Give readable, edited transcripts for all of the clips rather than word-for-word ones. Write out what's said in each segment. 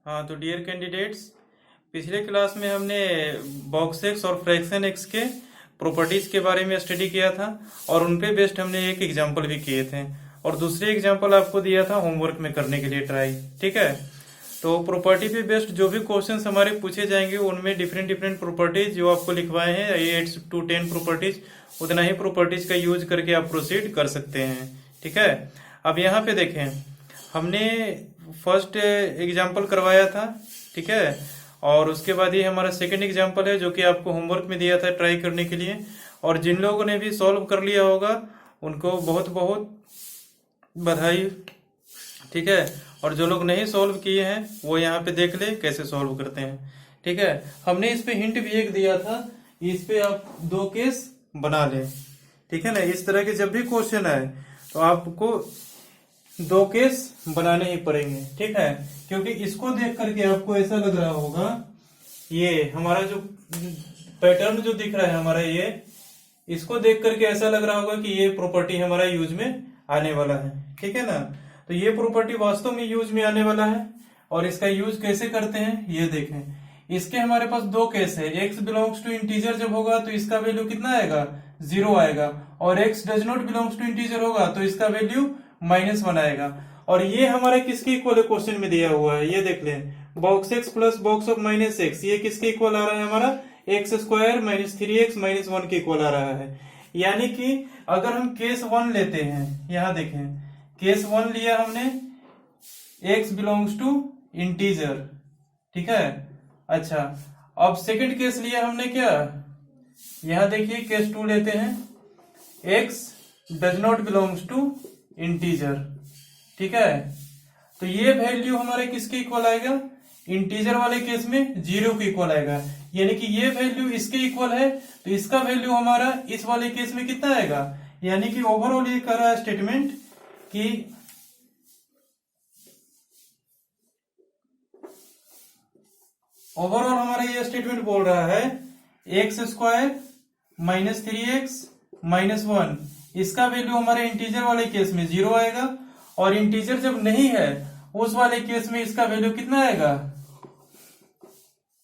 हाँ तो dear candidates, पिछले क्लास में हमने बॉक्स एक्स और फ्रैक्शन एक्स के प्रॉपर्टीज के बारे में स्टडी किया था और उन पे बेस्ड हमने एक एग्जांपल भी किए थे और दूसरे एग्जांपल आपको दिया था होमवर्क में करने के लिए ट्राई। ठीक है, तो प्रॉपर्टी पे बेस्ड जो भी क्वेश्चंस हमारे पूछे जाएंगे उनमें डिफरेंट डिफरेंट प्रॉपर्टीज जो आपको लिखवाए हैं 8 to 10 प्रॉपर्टीज, उतना ही प्रॉपर्टीज का यूज करके आप प्रोसीड कर सकते हैं। ठीक है, अब यहाँ पे देखें, हमने फर्स्ट एग्जाम्पल करवाया था। ठीक है, और उसके बाद ये हमारा सेकंड एग्जाम्पल है जो कि आपको होमवर्क में दिया था ट्राई करने के लिए, और जिन लोगों ने भी सॉल्व कर लिया होगा उनको बहुत बहुत बधाई। ठीक है, और जो लोग नहीं सॉल्व किए हैं वो यहाँ पे देख ले कैसे सॉल्व करते हैं। ठीक है, हमने इस पे हिंट भी एक दिया था, इस पे आप 2 केस बना लें। ठीक है ना, इस तरह के जब भी क्वेश्चन आए तो आपको 2 केस बनाने ही पड़ेंगे। ठीक है, क्योंकि इसको देख करके आपको ऐसा लग रहा होगा, ये हमारा जो पैटर्न जो दिख रहा है हमारा, ये इसको देख करके ऐसा लग रहा होगा कि ये प्रॉपर्टी हमारा यूज में आने वाला है। ठीक है ना, तो ये प्रॉपर्टी वास्तव में यूज में आने वाला है और इसका यूज कैसे करते हैं ये देखें। इसके हमारे पास 2 केस है, x बिलोंग्स टू इंटीजर जब होगा तो इसका वैल्यू कितना आएगा, 0 आएगा, और x does not belongs to integer होगा तो इसका वैल्यू -1 आएगा। और ये हमारा किसके इक्वल है क्वेश्चन में दिया हुआ है, ये देख लें, box X plus box of -x, ये किसके इक्वल आ रहा है हमारा, x² - 3x - 1 के इक्वल आ रहा है। यानी कि अगर हम केस 1 लेते हैं, यहां देखें केस 1 लिया हमने, x बिलोंग्स टू इंटीजर। ठीक है, अच्छा, अब सेकंड केस लिया हमने क्या, यहां देखिए केस 2 लेते हैं, x does not belongs to integer. ठीक है, तो ये वैल्यू हमारे किसके इक्वल आएगा, इंटीजर वाले केस में 0 के इक्वल आएगा। यानी कि ये वैल्यू इसके इक्वल है तो इसका वैल्यू हमारा इस वाले केस में कितना आएगा। यानी कि ओवरऑल ये कर रहा है स्टेटमेंट कि ओवरऑल हमारा ये स्टेटमेंट बोल रहा है x² - 3x - 1, इसका वैल्यू हमारे इंटीजर वाले केस में 0 आएगा, और इंटीजर जब नहीं है उस वाले केस में इसका वैल्यू कितना आएगा,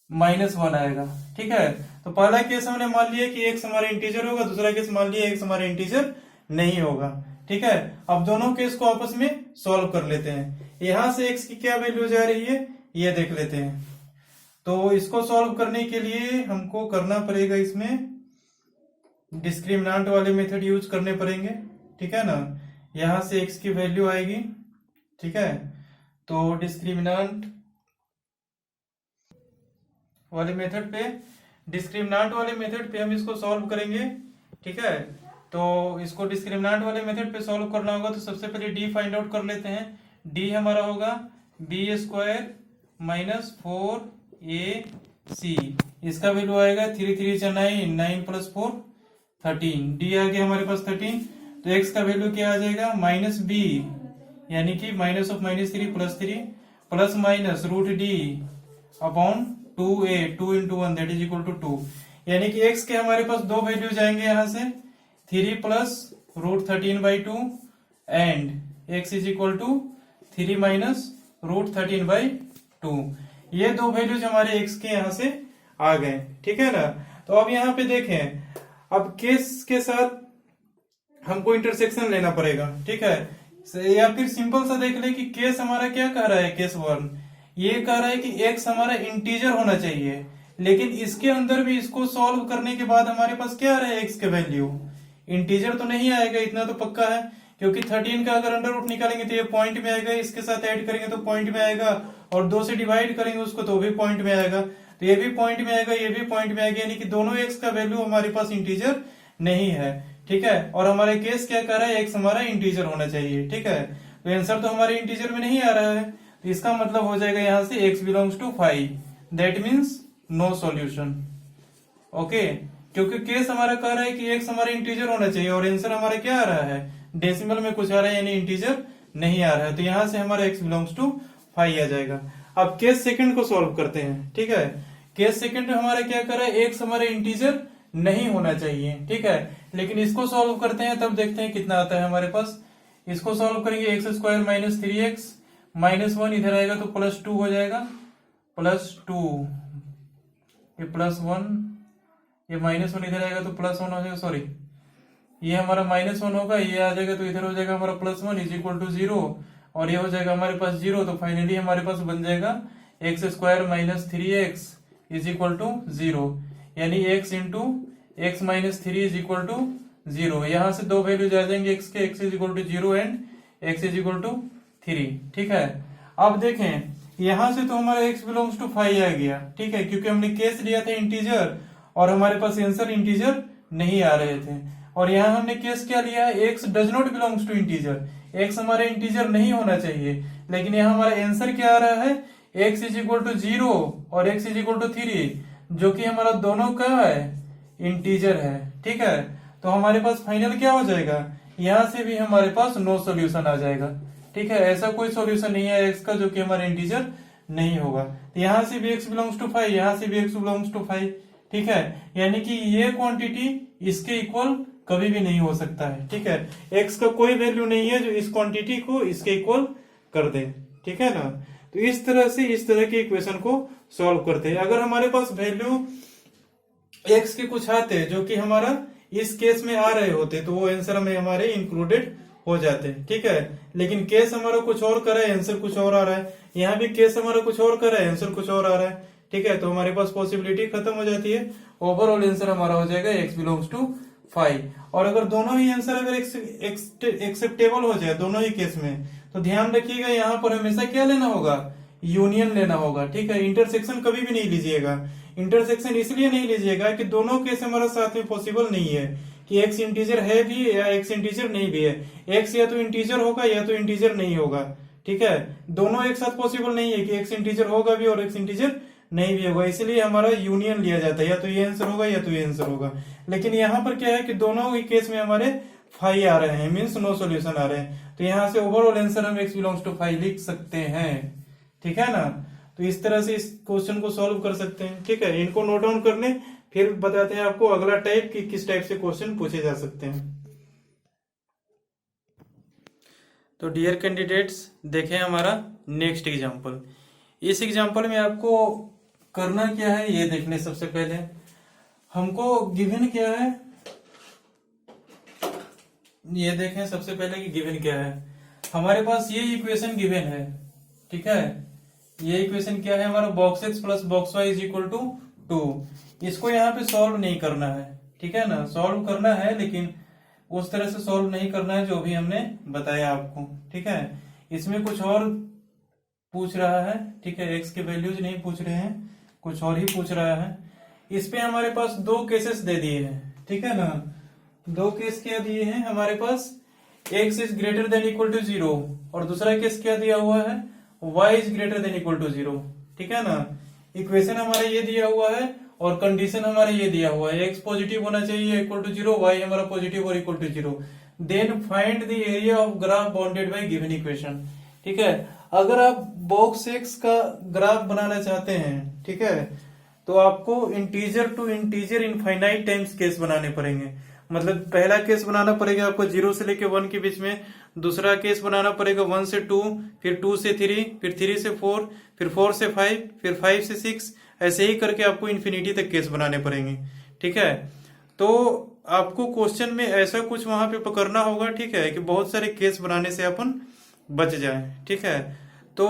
-1 आएगा। ठीक है, तो पहला केस हमने मान लिया कि x हमारा इंटीजर होगा, दूसरा केस मान लिया x हमारा इंटीजर नहीं होगा। ठीक है, अब दोनों केस को आपस में सॉल्व कर लेते हैं। यहां से x की क्या वैल्यू जा रही है ये देख लेते हैं। तो इसको सॉल्व करने के लिए हमको करना पड़ेगा, इसमें डिस्क्रिमिनेंट वाले मेथड यूज करने पड़ेंगे। ठीक है ना, यहां से x की वैल्यू आएगी। ठीक है, तो डिस्क्रिमिनेंट वाले मेथड पे हम इसको सॉल्व करेंगे। ठीक है, तो इसको डिस्क्रिमिनेंट वाले मेथड पे सॉल्व करना होगा तो सबसे पहले d फाइंड आउट कर लेते हैं। d हमारा होगा b² - 4ac, इसका वैल्यू आएगा 3 3 9, 9 + 4 13, d आ गया हमारे पास 13, तो x का वैल्यू क्या आ जाएगा, -b, यानी कि -3 + 3 plus minus √d upon 2a, 2 × 1 that is equal to 2। यानी कि x के हमारे पास 2 वैल्यू जाएंगे यहां से, 3 + √13/2 and x is equal to 3 - √13/2। ये 2 वैल्यूज हमारे x के यहां से आ गए। ठीक है ना, तो अब यहाँ पे देखें, अब केस के साथ हमको इंटरसेक्शन लेना पड़ेगा। ठीक है, या फिर सिंपल सा देख ले कि केस हमारा क्या कह रहा है, केस 1 ये कह रहा है कि x हमारा इंटीजर होना चाहिए, लेकिन इसके अंदर भी इसको सॉल्व करने के बाद हमारे पास क्या आ रहा है, x के वैल्यू इंटीजर तो नहीं आएगा, इतना तो पक्का है, क्योंकि 13 का अगर अंडर रूट निकालेंगे तो ये पॉइंट में आएगा, इसके साथ ऐड करेंगे तो पॉइंट में आएगा, और 2 से डिवाइड करेंगे उसको तो भी पॉइंट में आएगा, तो ये भी पॉइंट में आएगा, ये भी पॉइंट में आएगा, यानी कि दोनों x का वैल्यू हमारे पास इंटीजर नहीं है। ठीक है, और हमारे केस क्या कर रहा है, x हमारा इंटीजर होना चाहिए। ठीक है, तो आंसर तो हमारे इंटीजर में नहीं आ रहा है, तो इसका मतलब हो जाएगा यहां से x belongs to 5, that means no solution. Okay, क्योंकि केस हमारा कह रहा है कि x हमारा इंटीजर होना चाहिए और आंसर हमारा क्या आ रहा है, डेसिमल में कुछ आ रहा है, यानी इंटीजर नहीं आ रहा है, तो यहां से हमारा x बिलोंग्स टू 5 आ जाएगा। अब केस सेकंड को सॉल्व करते हैं। ठीक है, केस सेकंड हमारा क्या कर रहा है, x हमारा इंटीजर नहीं होना चाहिए। ठीक है, लेकिन इसको सॉल्व करते हैं तब देखते हैं कितना आता है हमारे पास। इसको सॉल्व करेंगे, x² - 3x -1 इधर आएगा तो +2 हो जाएगा, +2, ये +1, ये -1 इधर आएगा तो +1 हो जाएगा, सॉरी ये हमारा -1 होगा, ये आ जाएगा तो इधर हो जाएगा हमारा +1 इज इक्वल टू 0, और ये हो जाएगा हमारे पास 0, तो फाइनली हमारे पास बन जाएगा x² - 3x is equal to 0, यानी x into x - 3 is equal to 0। यहाँ से दो वैल्यूज आ जाएंगे x के, x is equal to 0 and x is equal to 3। ठीक है, अब देखें यहाँ से तो हमारा x बिलोंग्स टू 5 आ गया, ठीक है, क्योंकि हमने केस लिया था इंटीजर और हमारे पास आंसर इंटीजर नहीं आ रहे थे। और यहाँ हमने केस क्या लिया, x does not belongs to integer, x हमारे इंटीजर नहीं होना चाहिए, लेकिन यहाँ हमारा आंसर क्या आ रहा है, x इज इक्वल टू 0 और x इज इक्वल टू 3, जो कि हमारा दोनों का है इंटीजर है। ठीक है, तो हमारे पास फाइनल क्या हो जाएगा, यहाँ से भी हमारे पास नो सॉल्यूशन आ जाएगा। ठीक है, ऐसा कोई सॉल्यूशन नहीं है x का जो कि हमारा इंटीजर नहीं होगा। तो यहाँ से भी x बिलोंग्स टू 5, यहाँ से भी x बिलोंग्स टू 5। ठीक है, यानी कि ये क्वांटिटी इसके इक्वल कभी भी नहीं हो सकता है। ठीक है, x का कोई वैल्यू नहीं है जो इस क्वांटिटी को इसके इक्वल कर दे। ठीक है ना, तो इस तरह से इस तरह के इक्वेशन को सॉल्व करते हैं। अगर हमारे पास वैल्यू x के कुछ आते जो कि हमारा इस केस में आ रहे होते तो वो आंसर में हमारे इंक्लूडेड हो जाते। ठीक है, लेकिन केस हमारा कुछ और कर रहा है, आंसर कुछ और आ रहा है, यहाँ भी केस हमारा कुछ और कर रहा है, आंसर कुछ और आ रहा है। ठीक है, तो हमारे पास पॉसिबिलिटी खत्म हो जाती है, ओवरऑल आंसर हमारा हो जाएगा x बिलोंग्स टू 5। और अगर दोनों ही आंसर अगर एक्सेप्टेबल हो जाए दोनों ही केस में, तो ध्यान रखिएगा यहाँ पर हमेशा क्या लेना होगा, यूनियन लेना होगा। ठीक है, इंटरसेक्शन कभी भी नहीं लीजिएगा। इंटरसेक्शन इसलिए नहीं लीजिएगा कि दोनों केस हमारा साथ में पॉसिबल नहीं है कि x इंटीजर है भी या x इंटीजर नहीं भी है, x या तो इंटीजर होगा या तो इंटीजर नहीं होगा। ठीक है, दोनों एक साथ पॉसिबल नहीं है कि x इंटीजर होगा भी और x इंटीजर नहीं भी होगा, इसलिए हमारा यूनियन लिया जाता है, या तो ये आंसर होगा या तो ये आंसर होगा। लेकिन यहाँ पर क्या है कि दोनों ही केस में हमारे 5 आ रहे हैं, मीन्स नो सॉल्यूशन आ रहे हैं, तो यहाँ से ओवरऑल आंसर हम x बिलोंग्स टू 5 लिख सकते हैं। ठीक है ना, तो इस तरह से इस क्वेश्चन को सॉल्व कर सकते हैं। ठीक है, इनको नोट डाउन कर लें, फिर बताते हैं आपको अगला टाइप कि किस टाइप से क्वेश्चन पूछे जा सकते हैं। तो डियर कैंडिडेट्स, देखें हमारा नेक्स्ट एग्जांपल। इस एग्जांपल में आपको करना क्या है ये देख लें। सबसे पहले हमको गिवन क्या है ये देखें। सबसे पहले कि गिवन क्या है, हमारे पास ये इक्वेशन गिवन है। ठीक है, ये इक्वेशन क्या है हमारा, box x plus box y is equal to 2। इसको यहाँ पे सॉल्व नहीं करना है, ठीक है ना, सॉल्व करना है लेकिन उस तरह से सॉल्व नहीं करना है जो भी हमने बताया आपको। ठीक है, इसमें कुछ और पूछ रहा है। ठीक है, x के वैल्यूज नहीं पूछ रहे हैं, कुछ और ही पूछ रहा है। इस पे हमारे पास दो केसेस दे दिए हैं। ठीक है ना, दो केस क्या दिए हैं हमारे पास, x is greater than equal to 0 और दूसरा केस क्या दिया हुआ है, y is greater than equal to 0। ठीक है ना, इक्वेशन हमारा ये दिया हुआ है और कंडीशन हमारा ये दिया हुआ है, x पॉजिटिव होना चाहिए इक्वल टू 0, y हमारा पॉजिटिव और equal to 0। Then find the area of graph bounded by given equation. ठीक है, अगर आप बॉक्स x का ग्राफ बनाना चाहते हैं, ठीक है, तो आपको integer to integer infinite times case बनाने पड़ेंगे। मतलब पहला केस बनाना पड़ेगा आपको 0 से लेके 1 के बीच में, दूसरा केस बनाना पड़ेगा 1 से 2, फिर 2 से 3, फिर 3 से 4, फिर 4 से 5, फिर 5 से 6, ऐसे ही करके आपको इन्फिनिटी तक केस बनाने पड़ेंगे। ठीक है, तो आपको क्वेश्चन में ऐसा कुछ वहां पे पकड़ना होगा, ठीक है, कि बहुत सारे केस बनाने से अपन बच जाए। ठीक है, तो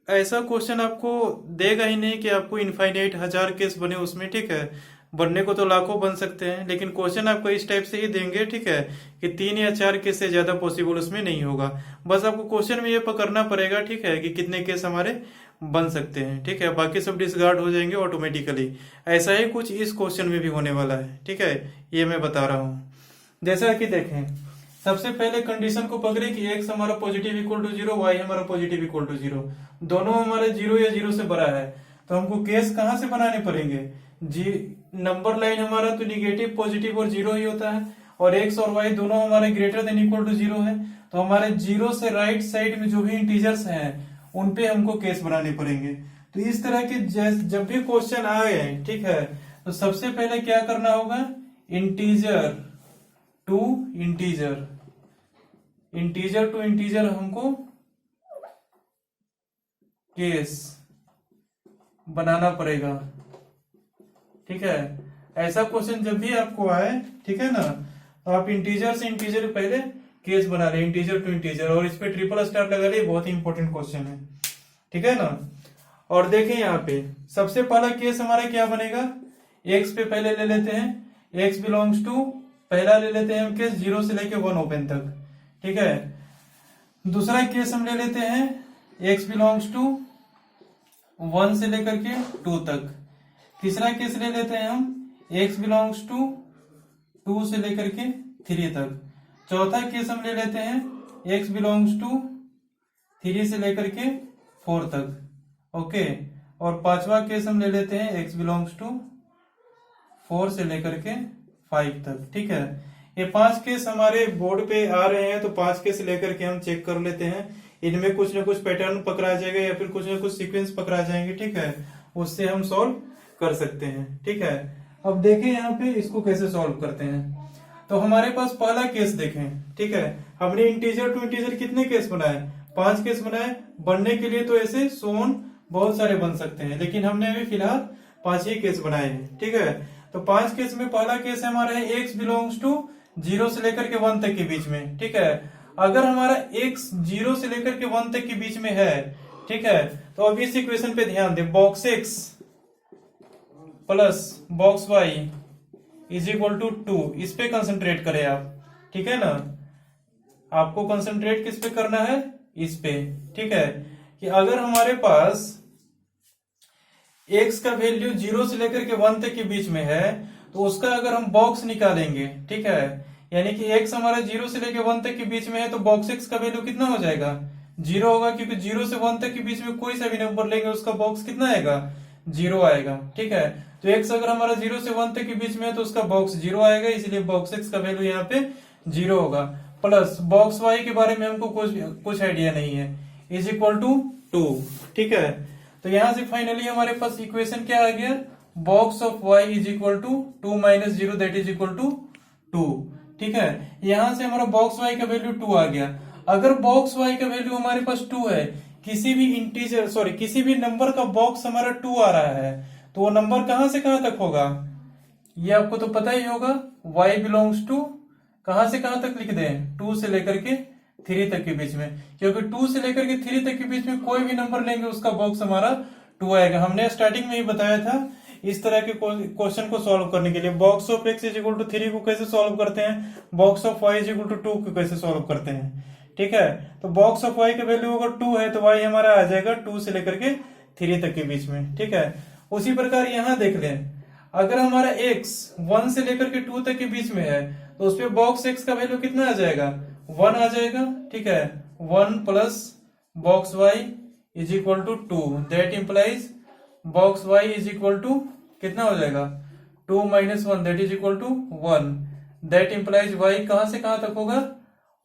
ऐसा क्वेश्चन आपको देगा ही नहीं कि आपको इनफाइनाइट 1000 केस बने उसमें। ठीक है, बनने को तो लाखों बन सकते हैं, लेकिन क्वेश्चन आपको इस टाइप से ही देंगे। ठीक है, कि 3 या 4 केस से ज्यादा पॉसिबल उसमें नहीं होगा। बस आपको क्वेश्चन में ये पकड़ना पड़ेगा, ठीक है, कि कितने केस हमारे बन सकते हैं। ठीक है, बाकी सब डिसगार्ड हो जाएंगे ऑटोमेटिकली। ऐसा ही कुछ इस क्वेश्चन में भी होने वाला है। ठीक है, ये मैं बता रहा हूँ। जैसा कि देखें, सबसे पहले कंडीशन को पकड़े कि x हमारा पॉजिटिव इक्वल टू 0, y हमारा पॉजिटिव इक्वल टू 0, दोनों हमारे 0 या 0 से बड़ा है, तो हमको केस कहां से बनाने पड़ेंगे, जी नंबर लाइन हमारा तो निगेटिव पॉजिटिव और 0 ही होता है, और x और y दोनों हमारे ग्रेटर देन इक्वल टू 0 है, तो हमारे 0 से राइट साइड में जो भी इंटीजर्स हैं उन पे हमको केस बनाने पड़ेंगे। तो इस तरह के जब भी क्वेश्चन आए, ठीक है, तो सबसे पहले क्या करना होगा, integer to integer, integer to integer हमको केस बनाना पड़ेगा। ठीक है, ऐसा क्वेश्चन जब भी आपको आए, ठीक है ना, तो आप इंटीजर से इंटीजर पहले केस बना ले, इंटीजर टू इंटीजर, और इस पे ट्रिपल स्टार लगा ले, बहुत ही इंपॉर्टेंट क्वेश्चन है। ठीक है ना। और देखें यहाँ पे सबसे पहला केस हमारा क्या बनेगा, एक्स पे पहले ले लेते हैं, एक्स बिलोंग्स टू, पहला ले लेते हैं हम केस 0 से लेके 1 ओपन तक। ठीक है, दूसरा केस हम ले लेते हैं एक्स बिलोंग्स टू 1 से लेकर के 2 तक। तीसरा केस ले लेते हैं हम एक्स बिलोंग्स टू 2 से लेकर के 3 तक। चौथा केस हम ले लेते हैं एक्स बिलोंग्स टू 3 से लेकर के 4 तक। ओके, और पांचवा केस हम ले लेते हैं एक्स बिलोंग्स टू 4 से लेकर के 5 तक। ठीक है, ये 5 केस हमारे बोर्ड पे आ रहे हैं, तो 5 केस लेकर के हम चेक कर लेते हैं। इनमें कुछ ना कुछ पैटर्न पकड़ा जाएगा या फिर कुछ ना कुछ सीक्वेंस पकड़ा जाएंगे। ठीक है, उससे हम सॉल्व कर सकते हैं। ठीक है, अब देखें यहाँ पे इसको कैसे सॉल्व करते हैं। तो हमारे पास पहला केस देखें। ठीक है, हमने इंटीजर टू इंटीजर कितने केस बनाए, 5 केस बनाए। बनने के लिए तो ऐसे सोन बहुत सारे बन सकते हैं, लेकिन हमने अभी फिलहाल 5 ही केस बनाए हैं। ठीक है, तो 5 केस में पहला केस हमारा है एक्स बिलोंग्स टू 0 से लेकर के 1 तक के बीच में। ठीक है, अगर हमारा एक्स 0 से लेकर के 1 तक के बीच में है, ठीक है, तो अब इस इक्वेशन पे ध्यान दें, box X plus box Y is equal to 2, इस पे कंसंट्रेट करें आप। ठीक है ना, आपको कंसंट्रेट किस पे करना है, इस पे। ठीक है, कि अगर हमारे पास x का वैल्यू 0 से लेकर के 1 तक के बीच में है, तो उसका अगर हम बॉक्स निकालेंगे, ठीक है, यानी कि x हमारा 0 से लेकर 1 तक के बीच में है, तो बॉक्स x का वैल्यू कितना हो जाएगा, 0 होगा, क्योंकि 0 से 1 तक के बीच में कोई सा भी नंबर लेंगे उसका बॉक्स कितना आएगा, 0 आएगा। ठीक है, तो x अगर हमारा 0 से 1 तक के बीच में है तो उसका बॉक्स 0 आएगा, इसलिए बॉक्स x का वैल्यू यहाँ पे 0 होगा। प्लस बॉक्स y के बारे में हमको कुछ आइडिया नहीं है, इज इक्वल टू 2। ठीक है, तो यहां से फाइनली हमारे पास इक्वेशन क्या आ गया, box of y is equal to 2 minus 0 that is equal to 2। ठीक है, यहां से हमारा बॉक्स y का वैल्यू 2 आ गया। अगर बॉक्स y का वैल्यू हमारे पास 2 है, किसी भी इंटीजर किसी भी नंबर का बॉक्स हमारा 2 आ रहा है, तो वो नंबर कहां से कहां तक होगा, ये आपको तो पता ही होगा, y बिलोंग्स टू कहां से कहां तक लिख दें, 2 से लेकर के 3 तक के बीच में, क्योंकि 2 से लेकर के 3 तक के बीच में कोई भी नंबर लेंगे उसका बॉक्स हमारा 2 आएगा। हमने स्टार्टिंग में ही बताया था इस तरह के क्वेश्चन को सॉल्व करने के लिए box of x is equal to 3 को कैसे सॉल्व करते हैं, box of y is equal to 2 को कैसे सॉल्व करते हैं। ठीक है, तो बॉक्स ऑफ y का वैल्यू अगर 2 है तो y हमारा आ जाएगा 2 से लेकर के 3 तक के बीच में। ठीक है, उसी प्रकार यहां देख लें, अगर हमारा x 1 से लेकर के 2 तक के बीच में है, तो उसपे बॉक्स x का वैल्यू कितना आ जाएगा, 1 आ जाएगा। ठीक है, 1 plus box y is equal to 2, that implies box y is equal to कितना हो जाएगा, 2 minus 1 that is equal to 1, that implies y कहां से कहां तक होगा,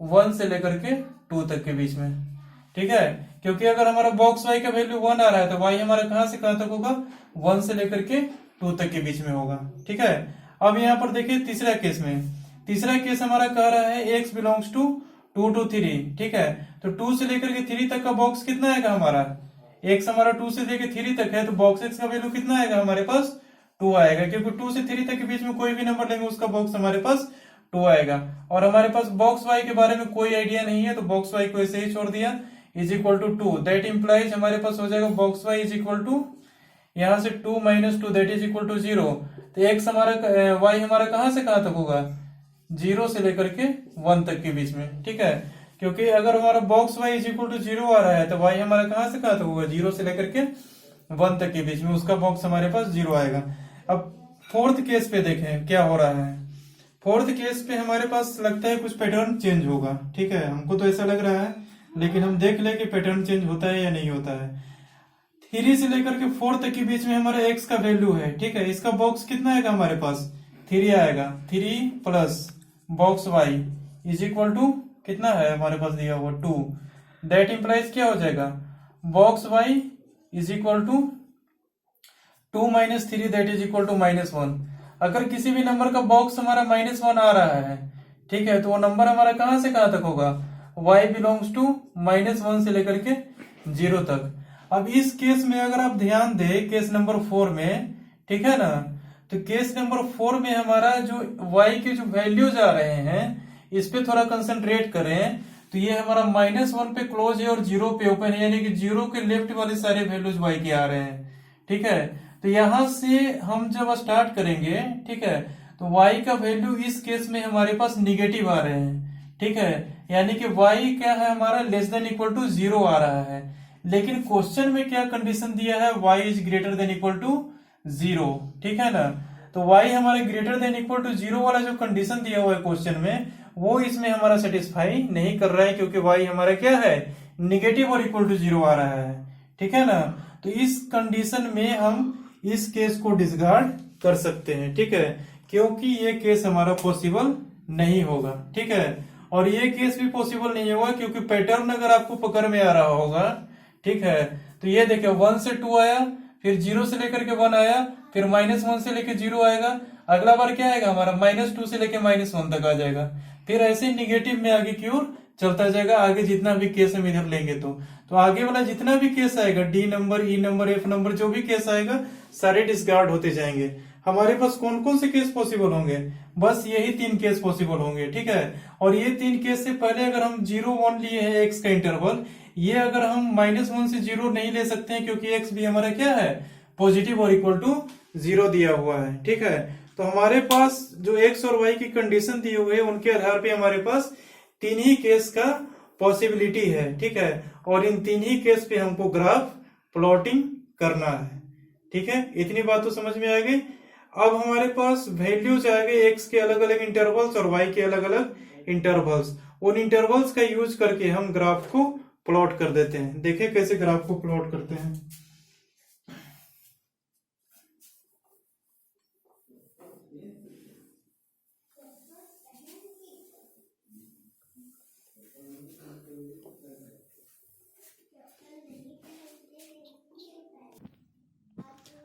1 से लेकर के 2 तक के बीच में। ठीक है, क्योंकि अगर हमारा बॉक्स y का वैल्यू 1 आ रहा है, तो y हमारा कहां से कहां तक होगा, 1 से लेकर के 2 तक के बीच में होगा। ठीक है, अब यहाँ पर देखिए तीसरा केस में, तीसरा केस हमारा कह रहा है x बिलोंग्स टू 2 to 3। ठीक है, तो 2 से लेकर के 3 तक का बॉक्स कितना आएगा हमारा, x हमारा 2 से लेकर 3 तक है, तो बॉक्स x का वैल्यू कितना आएगा हमारे पास, 2 आएगा, क्योंकि 2 से 3 तक के बीच में कोई भी नंबर लेंगे उसका बॉक्स हमारे पास 2 आएगा। और हमारे पास बॉक्स y के बारे में कोई आइडिया नहीं है, तो बॉक्स y को ऐसे ही छोड़ दिया, is equal to 2, that implies हमारे पास हो जाएगा box y is equal to यहां से 2 minus 2 that is equal to 0। तो x हमारा y हमारा कहां से कहां तक होगा, 0 से लेकर के 1 तक के बीच में। ठीक है, क्योंकि अगर हमारा box y is equal to 0 आ रहा है, तो y हमारा कहां से कहां तक होगा, 0 से लेकर के 1 तक के बीच में, उसका बॉक्स हमारे पास 0 आएगा। अब फोर्थ केस पे देखें क्या हो रहा है। फोर्थ केस पे हमारे पास लगता है कुछ पैटर्न चेंज होगा। ठीक है, हमको तो ऐसा लग रहा है, लेकिन हम देख ले कि पैटर्न चेंज होता है या नहीं होता है। 3 से लेकर के 4 तक के बीच में हमारा x का वैल्यू है। ठीक है, इसका बॉक्स कितना आएगा हमारे पास, 3 आएगा, 3 plus box y is equal to कितना है हमारे पास दिया हुआ 2, दैट इंप्लाइज क्या हो जाएगा, box y is equal to 2 minus 3 that is equal to -1। अगर किसी भी नंबर का बॉक्स हमारा -1 आ रहा है, ठीक है, तो वो नंबर हमारा कहां से कहां तक होगा, y बिलोंग्स टू -1 से लेकर के 0 तक। अब इस केस में अगर आप ध्यान दें केस नंबर 4 में, ठीक है ना, तो केस नंबर 4 में हमारा जो y के जो वैल्यूज आ रहे हैं इस पे थोड़ा कंसंट्रेट करें तो ये हमारा -1 पे क्लोज है और 0 पे ओपन है, यानी कि 0 के लेफ्ट वाले सारे वैल्यूज y के आ रहे हैं, ठीक है। तो यहां से हम जब स्टार्ट करेंगे, ठीक है, तो y का वैल्यू इस केस में हमारे पास निगेटिव आ रहे हैं, ठीक है, यानी कि y क्या है हमारा लेस देन इक्वल टू 0 आ रहा है। लेकिन क्वेश्चन में क्या कंडीशन दिया है, y is greater than equal to 0, ठीक है ना। तो y हमारे ग्रेटर देन इक्वल टू 0 वाला जो कंडीशन दिया हुआ है क्वेश्चन में वो इसमें हमारा सेटिस्फाई नहीं कर रहा है, क्योंकि y हमारा क्या है निगेटिव और इक्वल टू 0 आ रहा है, ठीक है ना। तो इस कंडीशन में हम इस केस को डिसकार्ड कर सकते हैं, ठीक है, क्योंकि ये केस हमारा पॉसिबल नहीं होगा, ठीक है। और ये केस भी पॉसिबल नहीं होगा क्योंकि पैटर्न अगर आपको पकड़ में आ रहा होगा, ठीक है, तो ये देखिए 1 से 2 आया, फिर 0 से लेकर के 1 आया, फिर -1 से लेकर 0 आएगा, अगला बार क्या आएगा हमारा -2 से लेकर -1 तक आ जाएगा, फिर ऐसे निगेटिव में आगे की ओर चलता जाएगा। आगे जितना भी केस हम इधर लेंगे तो आगे वाला जितना भी केस आएगा डी नंबर, ई नंबर, एफ नंबर, जो भी केस आएगा सारे डिस्कार्ड होते जाएंगे। हमारे पास कौन कौन से केस पॉसिबल होंगे, बस यही 3 केस पॉसिबल होंगे, ठीक है। और ये 3 केस से पहले अगर हम 0 1 लिए हैं एक्स का इंटरवल, ये अगर हम -1 से 0 नहीं ले सकते हैं क्योंकि एक्स भी हमारा क्या है पॉजिटिव और इक्वल टू 0 दिया हुआ है, ठीक है। तो हमारे पास जो एक्स और वाई की कंडीशन दी हुई है उनके आधार पे हमारे पास 3 ही केस का पॉसिबिलिटी है, ठीक है। और इन 3 ही केस पे हमको ग्राफ प्लॉटिंग करना है, ठीक है। इतनी बात तो समझ में आ गई। अब हमारे पास वैल्यूज आ गए एक्स के अलग अलग इंटरवल्स और वाई के अलग अलग इंटरवल्स। उन इंटरवल्स का यूज करके हम ग्राफ को प्लॉट कर देते हैं। देखें कैसे ग्राफ को प्लॉट करते हैं।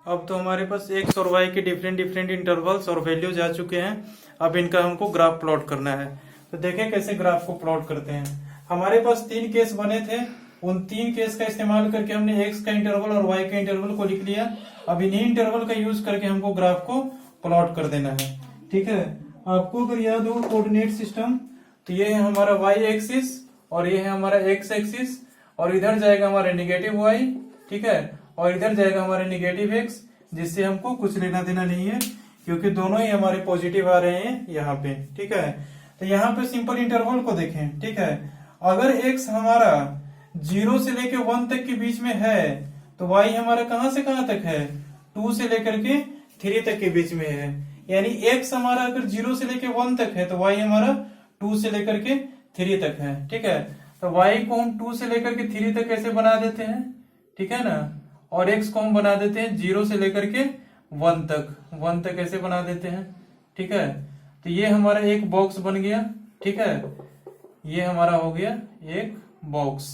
अब तो हमारे पास एक्स और वाई के डिफरेंट डिफरेंट इंटरवल्स और वैल्यूज आ चुके हैं। अब इनका हमको ग्राफ प्लॉट करना है। तो देखें कैसे ग्राफ को प्लॉट करते हैं। हमारे पास 3 केस बने थे, उन 3 केस का इस्तेमाल करके हमने एक्स का इंटरवल और वाई का इंटरवल को लिख लिया। अब इन्हीं इंटरवल का यूज करके हमको ग्राफ को प्लॉट कर देना है, ठीक है। आपको अगर याद हो कोऑर्डिनेट सिस्टम, तो ये है हमारा वाई एक्सिस और ये है हमारा एक्स एक्सिस, और इधर जाएगा हमारा निगेटिव वाई, ठीक है, और इधर जाएगा हमारे निगेटिव एक्स, जिससे हमको कुछ लेना देना नहीं है क्योंकि दोनों ही हमारे पॉजिटिव आ रहे हैं यहाँ पे, ठीक है। तो यहाँ पे सिंपल इंटरवल को देखें, ठीक है। अगर एक्स हमारा 0 से लेकर 1 तक के बीच में है तो वाई हमारा कहां से कहां तक है 2 से लेकर के 3 तक के बीच में है। यानी एक्स हमारा अगर 0 से लेकर 1 तक है तो वाई हमारा 2 से लेकर के 3 तक है, ठीक है। तो वाई को हम 2 से लेकर के 3 तक ऐसे बना देते हैं, ठीक है ना, और एक्स को हम बना देते हैं 0 से लेकर के 1 तक ऐसे बना देते हैं, ठीक है। तो ये हमारा एक बॉक्स बन गया, ठीक है, ये हमारा हो गया एक बॉक्स,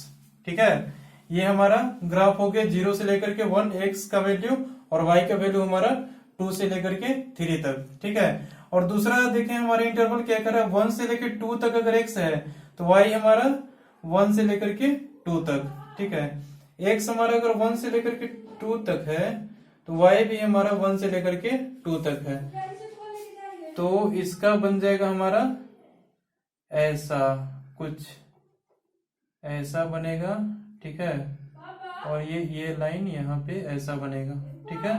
ठीक है। ये हमारा ग्राफ हो गया 0 से लेकर के 1 एक्स का वैल्यू और वाई का वैल्यू हमारा 2 से लेकर के 3 तक, ठीक है। और दूसरा देखें हमारे इंटरवल क्या कर रहा है 1 से लेकर 2 तक अगर एक्स है तो वाई हमारा 1 से लेकर के 2 तक, ठीक है। एक्स हमारा अगर 1 से लेकर के 2 तक है तो वाई भी हमारा 1 से लेकर के 2 तक है। तो इसका बन जाएगा हमारा ऐसा कुछ, ऐसा बनेगा, ठीक है। और ये लाइन यहाँ पे ऐसा बनेगा, ठीक है।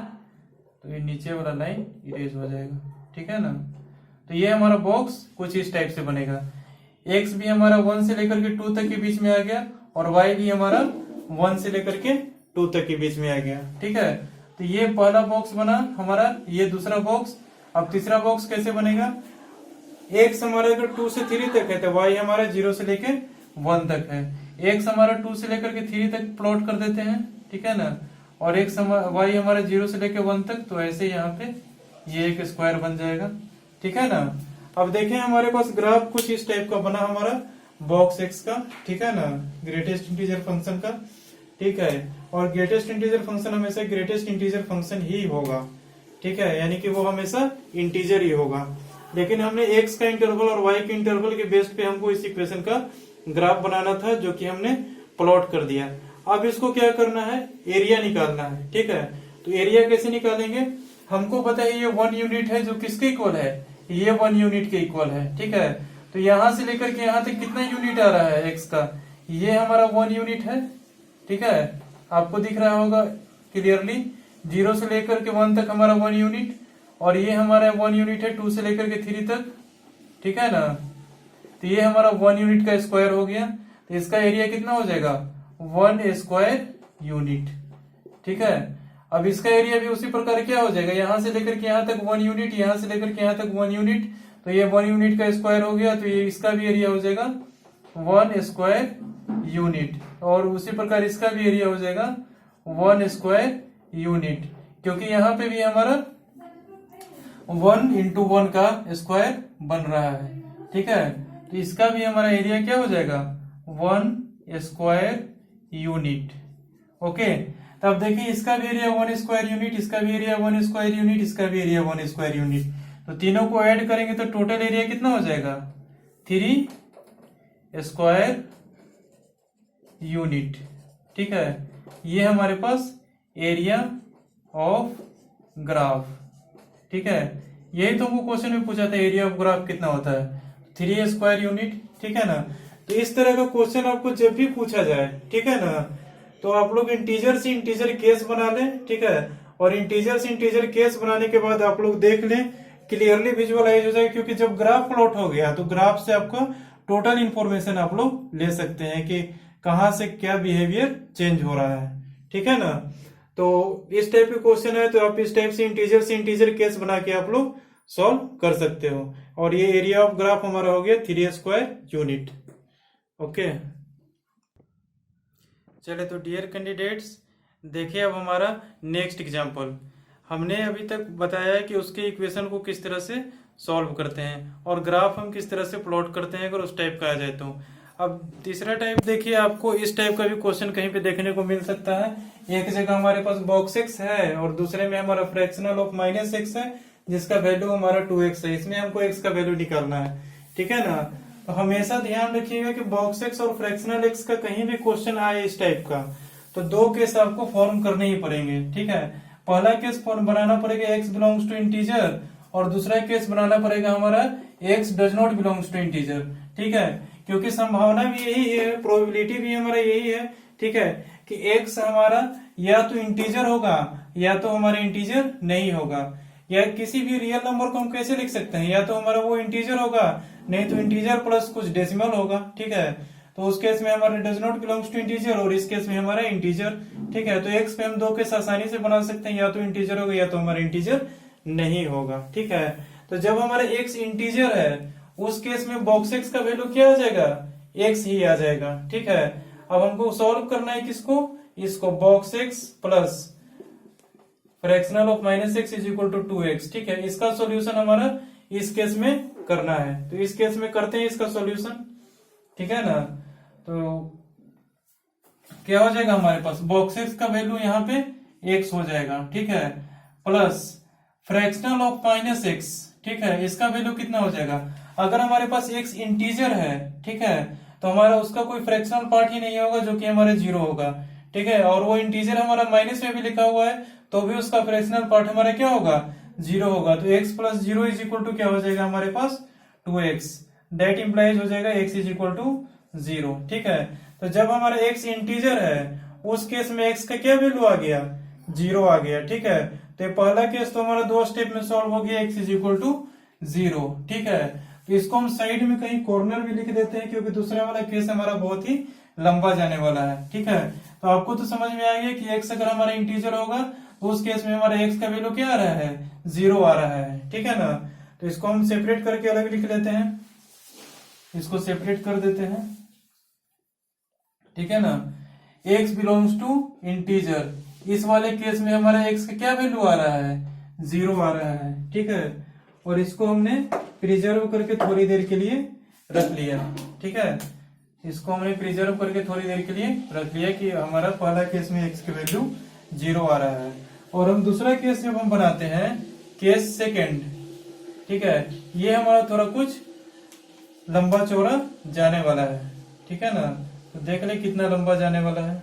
तो ये नीचे वाला लाइन इरेज हो जाएगा, ठीक है ना। तो ये हमारा बॉक्स कुछ इस टाइप से बनेगा। एक्स भी हमारा 1 से लेकर के 2 तक के बीच में आ गया और वाई भी हमारा 1 से लेकर के 2 तक के बीच में आ गया, ठीक है। तो ये पहला बॉक्स बना हमारा, ये दूसरा बॉक्स। अब तीसरा बॉक्स कैसे बनेगा, एक्स हमारा अगर 2 से 3 तक है तो वाई हमारा 0 से लेकर 1 तक है। एक्स हमारा 2 से लेकर के 3 तक प्लॉट कर देते हैं, ठीक है ना, और एक्स वाई हमारा 0 से लेकर 1 तक। तो ऐसे यहाँ पे ये एक स्क्वायर बन जाएगा, ठीक है ना। अब देखें हमारे पास ग्राफ कुछ इस टाइप का बना हमारा बॉक्स एक्स का, ठीक है ना, ग्रेटेस्ट इंटीजर फंक्शन का, ठीक है। और ग्रेटेस्ट इंटीजर फंक्शन हमेशा ग्रेटेस्ट इंटीजर फंक्शन ही होगा, ठीक है, यानी कि वो हमेशा इंटीजर ही होगा। लेकिन हमने एक्स का इंटरवल और वाई के इंटरवल के बेस पे हमको इस इक्वेशन का ग्राफ बनाना था जो कि हमने प्लॉट कर दिया। अब इसको क्या करना है, एरिया निकालना है। ठीक है, तो एरिया कैसे निकालेंगे, हमको पता है ये 1 यूनिट है जो किसके इक्वल है, ये 1 यूनिट के इक्वल है। ठीक है, तो यहां से लेकर के यहां तक कितना यूनिट आ रहा है एक्स का, ये हमारा 1 यूनिट है। ठीक है, आपको दिख रहा होगा क्लियरली, 0 से लेकर के 1 तक हमारा 1 यूनिट, और ये हमारा 1 यूनिट है 2 से लेकर के 3 तक। ठीक है ना, तो ये हमारा 1 यूनिट का स्क्वायर हो गया, तो इसका एरिया कितना हो जाएगा, 1 स्क्वायर यूनिट। ठीक है, अब इसका एरिया भी उसी प्रकार क्या हो जाएगा, यहां से लेकर के यहां तक 1 यूनिट, यहां से लेकर के यहां तक 1 यूनिट, तो ये 1 यूनिट का स्क्वायर हो गया, तो ये इसका भी एरिया हो जाएगा 1 स्क्वायर यूनिट, और उसी प्रकार इसका भी एरिया हो जाएगा 1 स्क्वायर यूनिट, क्योंकि यहाँ पे भी हमारा 1 × 1 का स्क्वायर बन रहा है। ठीक है, तो इसका भी हमारा एरिया क्या हो जाएगा, 1 स्क्वायर यूनिट। ओके, तब देखिए इसका भी एरिया 1 स्क्वायर यूनिट, इसका भी एरिया 1 स्क्वायर यूनिट, इसका भी एरिया 1 स्क्वायर यूनिट, तो तीनों को ऐड करेंगे तो टोटल एरिया कितना हो जाएगा, 3 स्क्वायर यूनिट। ठीक है, ये हमारे पास एरिया ऑफ ग्राफ। ठीक है, यही तो हमको क्वेश्चन में पूछा था, एरिया ऑफ ग्राफ कितना होता है, 3 स्क्वायर यूनिट। ठीक है ना, तो इस तरह का क्वेश्चन आपको जब भी पूछा जाए, ठीक है ना, तो आप लोग इंटीजर से इंटीजर केस बना लें। ठीक है, और इंटीजर से इंटीजर केस बनाने के बाद आप लोग देख लें, क्लियरली विजुअलाइज हो जाए, क्योंकि जब ग्राफ प्लॉट हो गया तो ग्राफ से आपको टोटल इंफॉर्मेशन आप लोग ले सकते हैं कि कहां से क्या बिहेवियर चेंज हो रहा है। ठीक है ना, तो इस टाइप के क्वेश्चन है तो आप इस टाइप से इंटीजर केस बना के आप लोग सॉल्व कर सकते हो। और ये एरिया ऑफ ग्राफ हमारा हो गया 3 स्क्वायर यूनिट। ओके, चले तो डियर कैंडिडेट्स, देखिए अब हमारा नेक्स्ट एग्जांपल। हमने अभी तक बताया है कि उसके इक्वेशन को किस तरह से सॉल्व करते हैं और ग्राफ हम किस तरह से प्लॉट करते हैं अगर उस टाइप का आ जाए तो। अब तीसरा टाइप देखिए, आपको इस टाइप का भी क्वेश्चन कहीं पे देखने को मिल सकता है। एक जगह हमारे पास बॉक्स एक्स है और दूसरे में हमारा फ्रैक्शनल ऑफ -x है जिसका वैल्यू हमारा 2x है, इसमें हमको x का वैल्यू निकालना है। ठीक है ना, तो हमेशा ध्यान रखिएगा कि बॉक्स एक्स और फ्रैक्शनल एक्स का कहीं भी क्वेश्चन आए इस टाइप का तो 2 केस आपको फॉर्म करने ही पड़ेंगे। ठीक है, पहला केस फॉर्म बनाना पड़ेगा x बिलोंग्स टू इंटीजर, और दूसरा केस बनाना पड़ेगा हमारा x does not belongs to integer. ठीक है, क्योंकि संभावना भी यही है, प्रोबेबिलिटी भी हमारा यही है। ठीक है, कि x हमारा या तो इंटीजर होगा या तो हमारा इंटीजर नहीं होगा, या किसी भी रियल नंबर को हम कैसे लिख सकते हैं, या तो हमारा वो इंटीजर होगा नहीं तो इंटीजर प्लस कुछ डेसिमल होगा। ठीक है, तो उस केस में हमारा does not belongs to integer और इस केस में हमारा इंटीजर। ठीक है, तो x पे हम 2 केस आसानी से बना सकते हैं, या तो इंटीजर होगा या तो हमारा इंटीजर नहीं होगा। ठीक है, तो जब हमारा x इंटीजर है उस केस में बॉक्स एक्स का वैल्यू क्या आ जाएगा, x ही आ जाएगा। ठीक है, अब हमको सॉल्व करना है किसको, इसको box X plus fractional of -x is equal to 2x। ठीक है, इसका सॉल्यूशन हमारा इस केस में करना है, तो इस केस में करते हैं इसका सॉल्यूशन। ठीक है ना, तो क्या हो जाएगा हमारे पास, बॉक्स एक्स का वैल्यू यहाँ पे x हो जाएगा। ठीक है, प्लस फ्रैक्शनल ऑफ -x। ठीक है, इसका वैल्यू कितना हो जाएगा, अगर हमारे पास x इंटीजर है, ठीक है, तो हमारा उसका कोई फ्रैक्शनल पार्ट ही नहीं होगा जो कि हमारा 0 होगा। ठीक है, और वो इंटीजर हमारा माइनस में भी लिखा हुआ है तो भी उसका फ्रैक्शनल पार्ट हमारा क्या होगा, 0 होगा। तो x plus 0 is equal to क्या हो जाएगा हमारे पास, 2x। दैट इंप्लाइज हो जाएगा x इज इक्वल टू 0। ठीक है, तो जब हमारा x इंटीजर है उस केस में x का क्या वैल्यू आ गया, 0 आ गया। ठीक है, तो पहला केस तो हमारा 2 स्टेप में सॉल्व हो गया, x इज इक्वल टू 0। ठीक है, तो इसको हम साइड में कहीं कॉर्नर भी लिख देते हैं क्योंकि दूसरा वाला केस हमारा बहुत ही लंबा जाने वाला है। ठीक है, तो आपको तो समझ में आ गया कि x अगर हमारा इंटीजर होगा तो उस केस में हमारा x का वैल्यू क्या आ रहा है, 0 आ रहा है। ठीक है ना, तो इसको हम सेपरेट करके अलग लिख लेते हैं, इसको सेपरेट कर देते हैं। ठीक है ना, x बिलोंग्स टू इंटीजर, इस वाले केस में हमारा x का क्या वैल्यू आ रहा है, 0 आ रहा है। ठीक है, और इसको हमने प्रिजर्व करके थोड़ी देर के लिए रख लिया। ठीक है, इसको हमने प्रिजर्व करके थोड़ी देर के लिए रख लिया कि हमारा पहला केस में x की वैल्यू 0 आ रहा है। और हम दूसरा केस जब हम बनाते हैं, केस सेकेंड, ठीक है, ये हमारा थोड़ा कुछ लंबा चौड़ा जाने वाला है। ठीक है ना, तो देख ले कितना लंबा जाने वाला है।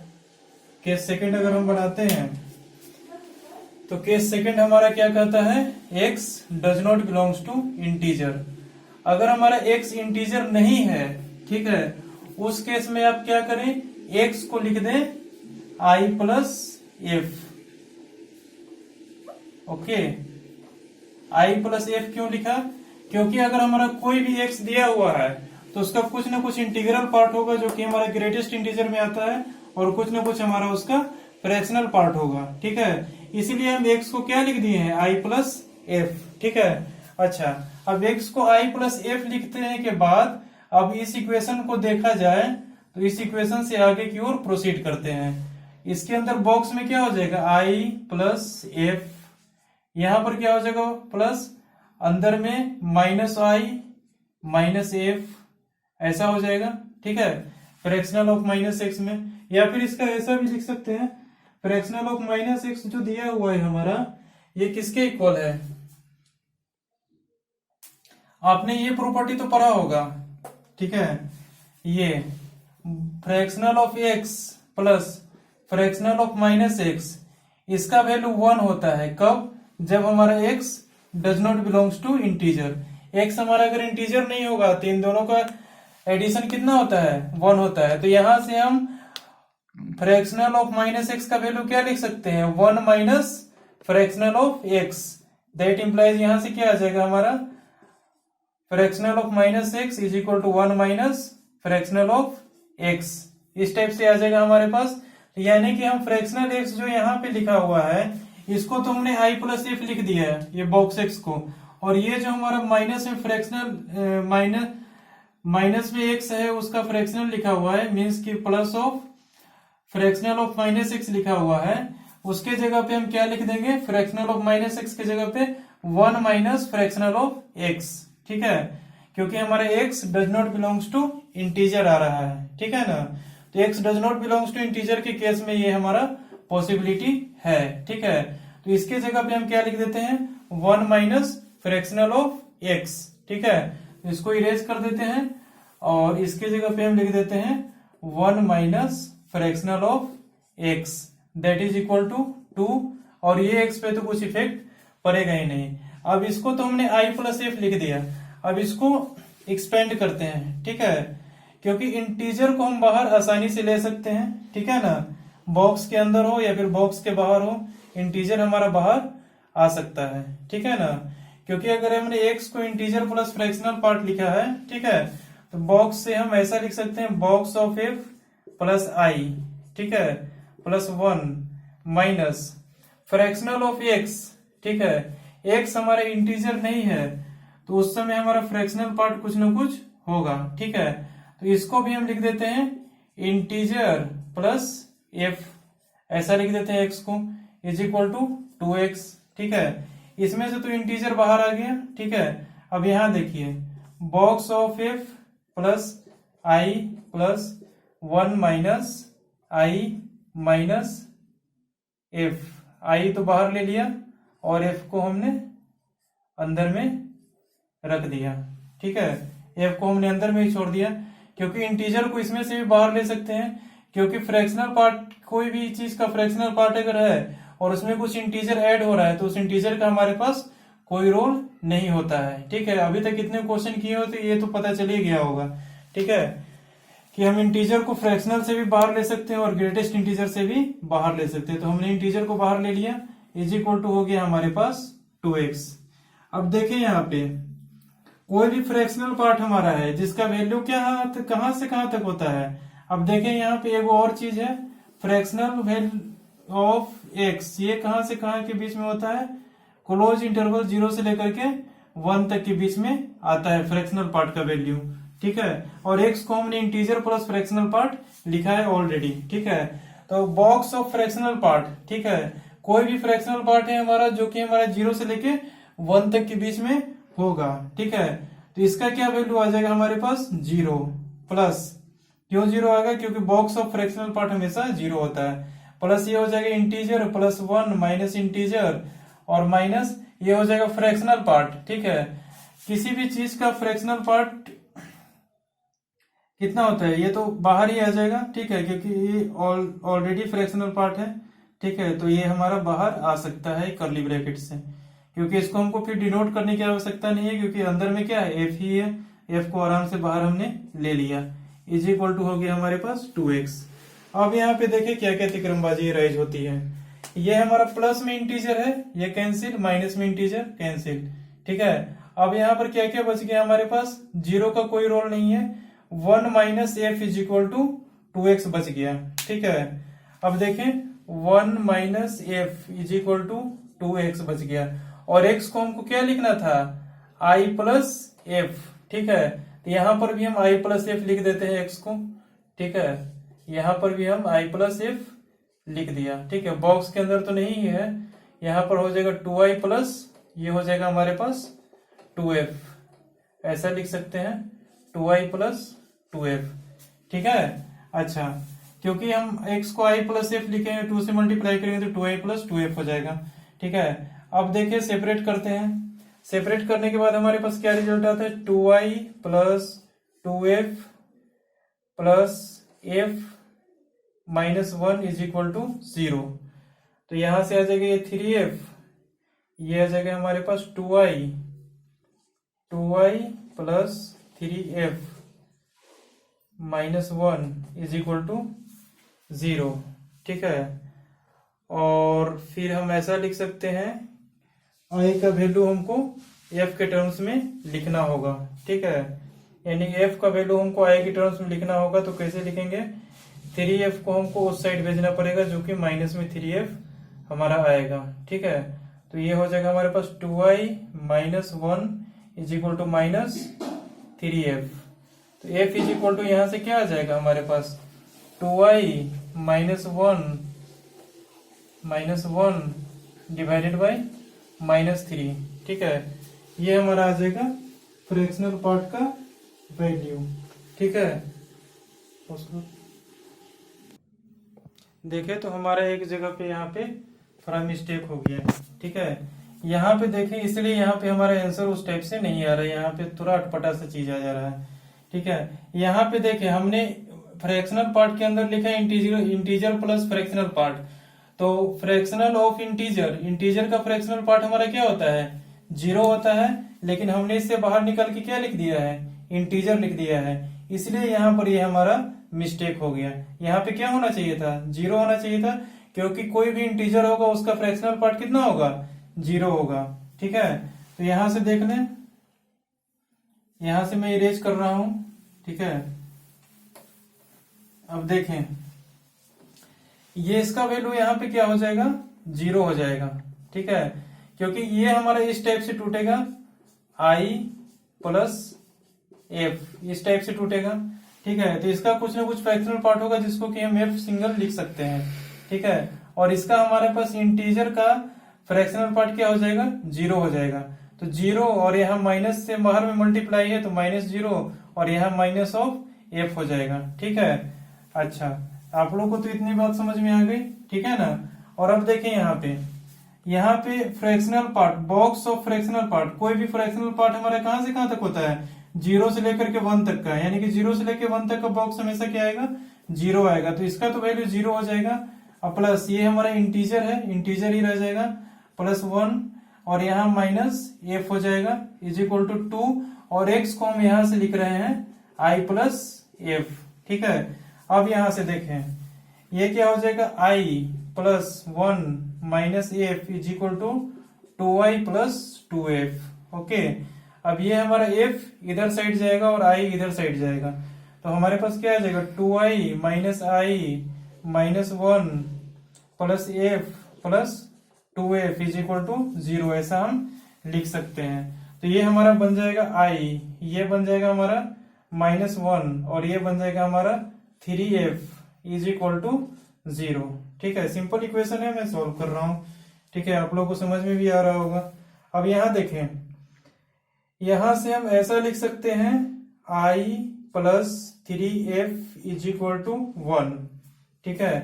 केस सेकंड अगर हम बनाते हैं तो केस सेकंड हमारा क्या कहता है, x does not belongs to integer. अगर हमारा x इंटीजर नहीं है, ठीक है, उस केस में आप क्या करें, x को लिख दें i plus F. Okay, i plus F क्यों लिखा, क्योंकि अगर हमारा कोई भी x दिया हुआ है तो उसका कुछ ना कुछ इंटीग्रल पार्ट होगा जो कि हमारा ग्रेटेस्ट इंटीजर में आता है, और कुछ ना कुछ हमारा उसका फ्रैक्शनल पार्ट होगा, ठीक है। इसीलिए हम x को क्या लिख दिए हैं, i प्लस एफ, ठीक है। अच्छा, अब x को i प्लस एफ लिखने के बाद अब इस इक्वेशन को देखा जाए तो इस इक्वेशन से आगे की ओर प्रोसीड करते हैं। इसके अंदर बॉक्स में क्या हो जाएगा, i प्लस एफ, यहां पर क्या हो जाएगा प्लस, अंदर में माइनस i माइनस एफ, ऐसा हो जाएगा, ठीक है, फ्रैक्शनल ऑफ माइनस एक्स में। या फिर इसका ऐसा भी लिख सकते हैं, फ्रैक्शनल ऑफ माइनस एक्स जो दिया हुआ है हमारा, ये किसके इक्वल है, आपने ये प्रॉपर्टी तो पढ़ा होगा, ठीक है, ये fractional of X plus fractional of minus X, इसका वैल्यू 1 होता है, कब, जब हमारा x does not belongs to integer. x हमारा अगर इंटीजर नहीं होगा तो इन दोनों का एडिशन कितना होता है, 1 होता है। तो यहां से हम फ्रैक्शनल ऑफ माइनस एक्स का वैल्यू क्या लिख सकते हैं, 1 minus fractional of X, that implies यहां से क्या आ जाएगा हमारा, fractional of minus X is equal to 1 minus fractional of X, इस टाइप से आ जाएगा हमारे पास। तो यानी कि हम फ्रैक्शनल एक्स जो यहाँ पे लिखा हुआ है इसको तो हमने i प्लस एफ लिख दिया है, ये बॉक्स एक्स को, और ये जो हमारा माइनस में फ्रैक्शनल माइनस में एक्स है उसका फ्रैक्शनल लिखा हुआ है, मीन्स की plus of fractional of minus x लिखा हुआ है, उसके जगह पे हम क्या लिख देंगे, फ्रैक्शनल ऑफ माइनस एक्स के जगह पे 1 माइनस फ्रैक्शनल ऑफ एक्स, ठीक है, क्योंकि हमारा x does not belongs to integer आ रहा है, ठीक है ना। तो x does not belongs to integer के केस में ये हमारा पॉसिबिलिटी है, ठीक है। तो इसके जगह पे हम क्या लिख देते हैं, 1 माइनस फ्रैक्शनल ऑफ x, ठीक है, इसको इरेज कर देते हैं और इसके जगह पे हम लिख देते हैं 1 minus fractional of x, that is equal to 2, और ये x पे तो कुछ इफेक्ट पड़ेगा ही नहीं। अब इसको तो हमने i प्लस एफ लिख दिया, अब इसको एक्सपेंड करते हैं, ठीक है, क्योंकि इंटीजर को हम बाहर आसानी से ले सकते हैं, ठीक है ना, बॉक्स के अंदर हो या फिर बॉक्स के बाहर हो, इंटीजर हमारा बाहर आ सकता है, ठीक है ना। क्योंकि अगर हमने x को इंटीजर प्लस फ्रैक्शनल पार्ट लिखा है, ठीक है, तो बॉक्स से हम ऐसा लिख सकते हैं, बॉक्स ऑफ एफ प्लस आई, ठीक है, plus 1 minus fractional of x, ठीक है, x हमारा इंटीजर नहीं है तो उस समय हमारा फ्रैक्शनल पार्ट कुछ ना कुछ होगा, ठीक है। तो इसको भी हम लिख देते हैं इंटीजर प्लस एफ, ऐसा लिख देते हैं x को, इज इक्वल टू 2x, ठीक है। इसमें से तो इंटीजर बाहर आ गया, ठीक है। अब यहां देखिए, box of F plus I plus 1 minus I minus F, I तो बाहर ले लिया और एफ को हमने अंदर में रख दिया, ठीक है, एफ को हमने अंदर में ही छोड़ दिया, क्योंकि इंटीजर को इसमें से भी बाहर ले सकते हैं, क्योंकि फ्रैक्शनल पार्ट, कोई भी चीज का फ्रैक्शनल पार्ट अगर है और उसमें कुछ इंटीजर ऐड हो रहा है तो उस इंटीजर का हमारे पास कोई रोल नहीं होता है, ठीक है। अभी तक कितने क्वेश्चन किए होते ये तो पता चल ही गया होगा, ठीक है, कि हम इंटीजर को फ्रैक्शनल से भी बाहर ले सकते हैं और ग्रेटेस्ट इंटीजर से भी बाहर ले सकते हैं। तो हमने इंटीजर को बाहर ले लिया, इज इक्वल टू हो गया हमारे पास 2x। अब देखें यहाँ पे कोई भी फ्रैक्शनल पार्ट हमारा है जिसका वैल्यू क्या कहां से कहां तक होता है। अब देखें यहाँ पे एक और चीज है, फ्रैक्शनल वैल्यू ऑफ x, ये कहां से कहां के बीच में होता है, क्लोज इंटरवल 0 से लेकर के 1 तक के बीच में आता है फ्रैक्शनल पार्ट का वैल्यू, ठीक है। और x को हमने इंटीजर प्लस फ्रैक्शनल पार्ट लिखा है ऑलरेडी, ठीक है। तो बॉक्स ऑफ फ्रैक्शनल पार्ट, ठीक है, कोई भी फ्रैक्शनल पार्ट है हमारा जो कि हमारा 0 से लेके 1 तक के बीच में होगा, ठीक है। तो इसका क्या वैल्यू आ जाएगा हमारे पास 0 प्लस, क्यों 0 आएगा, क्योंकि बॉक्स ऑफ फ्रैक्शनल पार्ट हमेशा 0 होता है, प्लस ये हो जाएगा इंटीजर प्लस 1 माइनस इंटीजर और माइनस ये हो जाएगा फ्रैक्शनल पार्ट, ठीक है। किसी भी चीज का फ्रैक्शनल पार्ट कितना होता है, ये तो बाहर ही आ जाएगा, ठीक है, क्योंकि ये ऑलरेडी फ्रैक्शनल पार्ट है, ठीक है, तो ये हमारा बाहर आ सकता है कर्ली ब्रैकेट से, क्योंकि इसको हमको फिर डिनोट करने की आवश्यकता नहीं है, क्योंकि अंदर में क्या है, एफ ही है, एफ को आराम से बाहर हमने ले लिया, इज इक्वल टू हो गया हमारे पास 2x। अब यहाँ पे देखिए क्या क्या तिक्रमबाजी राइज होती है, ये हमारा प्लस में इंटीजर है, ये कैंसिल, माइनस में इंटीजर कैंसिल, ठीक है। अब यहाँ पर क्या क्या बच गया हमारे पास, जीरो का कोई रोल नहीं है, 1 minus F is equal to 2x बच गया, ठीक है। अब देखें 1 minus F is equal to 2x बच गया, और x को हमको क्या लिखना था, i प्लस एफ, ठीक है, तो यहां पर भी हम i प्लस एफ लिख देते हैं x को, ठीक है, यहां पर भी हम i प्लस एफ लिख दिया, ठीक है, बॉक्स के अंदर तो नहीं है, यहां पर हो जाएगा 2i प्लस, ये हो जाएगा हमारे पास 2f, ऐसा लिख सकते हैं 2i प्लस 2f, ठीक है। अच्छा, क्योंकि हम x को i प्लस एफ लिखेंगे, 2 से मल्टीप्लाई करेंगे तो 2i प्लस 2f हो जाएगा, ठीक है। अब देखिए सेपरेट करते हैं, सेपरेट करने के बाद हमारे पास क्या रिजल्ट आता है, 2i plus 2f plus f minus 1 is equal to 0, तो यहां से आ जाएगा ये 3f, ये आ जाएगा हमारे पास 2i plus 3f minus 1 is equal to 0, ठीक है। और फिर हम ऐसा लिख सकते हैं, i का वैल्यू हमको f के टर्म्स में लिखना होगा, ठीक है, यानी f का वैल्यू हमको i के टर्म्स में लिखना होगा, तो कैसे लिखेंगे, 3f को हमको उस साइड भेजना पड़ेगा जो कि माइनस में 3f हमारा आएगा, ठीक है, तो ये हो जाएगा हमारे पास 2i minus 1 is equal to minus 3f, तो f इज इक्वल टू यहां से क्या आ जाएगा हमारे पास, 2i minus one divided by -3, ठीक है, ये हमारा आ जाएगा फ्रैक्शनल पार्ट का वैल्यू, ठीक है। देखें तो हमारा एक जगह पे यहाँ पे थोड़ा मिस्टेक हो गया, ठीक है, यहाँ पे देखें, इसलिए यहाँ पे हमारा आंसर उस टाइप से नहीं आ रहा है, यहाँ पे थोड़ा अटपटा सा चीज आ जा रहा है, ठीक है। यहाँ पे देखें हमने फ्रैक्शनल पार्ट के अंदर लिखा है इंटीजर प्लस फ्रैक्शनल पार्ट, तो फ्रैक्शनल ऑफ इंटीजर, इंटीजर का फ्रैक्शनल पार्ट हमारा क्या होता है, 0 होता है, लेकिन हमने इससे बाहर निकल के क्या लिख दिया है, इंटीजर लिख दिया है, इसलिए यहाँ पर ये हमारा मिस्टेक हो गया, यहाँ पे क्या होना चाहिए था, 0 होना चाहिए था, क्योंकि कोई भी इंटीजर होगा उसका फ्रैक्शनल पार्ट कितना होगा, 0 होगा, ठीक है। तो यहां से देख लें, यहां से मैं इरेज कर रहा हूं, ठीक है। अब देखें ये इसका वैल्यू यहाँ पे क्या हो जाएगा, 0 हो जाएगा, ठीक है, क्योंकि ये हमारा इस टाइप से टूटेगा, i प्लस f इस टाइप से टूटेगा, ठीक है, तो इसका कुछ ना कुछ फ्रैक्शनल पार्ट होगा जिसको कि हम f सिंगल लिख सकते हैं, ठीक है, और इसका हमारे पास इंटीजर का फ्रैक्शनल पार्ट क्या हो जाएगा, 0 हो जाएगा, तो 0 और यहाँ माइनस से बाहर में मल्टीप्लाई है तो -0 और यहाँ माइनस ऑफ f हो जाएगा, ठीक है। अच्छा, आप लोगों को तो इतनी बात समझ में आ गई, ठीक है ना। और अब देखें यहाँ पे fractional part, box of fractional part, कोई भी फ्रैक्शनल पार्ट हमारा कहां से कहां तक होता है, 0 से लेकर के 1 तक का, यानी कि 0 से लेकर 1 तक का बॉक्स हमेशा क्या आएगा, 0 आएगा, तो इसका तो वैल्यू 0 हो जाएगा, और प्लस ये हमारा इंटीजर है, इंटीजर ही रह जाएगा, प्लस 1 और यहाँ माइनस f हो जाएगा इज इक्वल टू 2, और x को हम यहाँ से लिख रहे हैं i प्लस एफ, ठीक है। अब यहां से देखें ये क्या हो जाएगा, i plus 1 minus F is equal to 2i plus 2f, okay. अब ये हमारा f इधर साइड जाएगा और i इधर साइड जाएगा, तो हमारे पास क्या आ जाएगा, 2i minus i minus 1 plus f plus 2f is equal to 0, ऐसा हम लिख सकते हैं। तो ये हमारा बन जाएगा i, ये बन जाएगा हमारा -1 और ये बन जाएगा हमारा 3f इज इक्वल टू 0, ठीक है। सिंपल इक्वेशन है, मैं सॉल्व कर रहा हूं, ठीक है, आप लोगों को समझ में भी आ रहा होगा। अब यहां देखें, यहां से हम ऐसा लिख सकते हैं i plus 3f is equal to 1, ठीक है,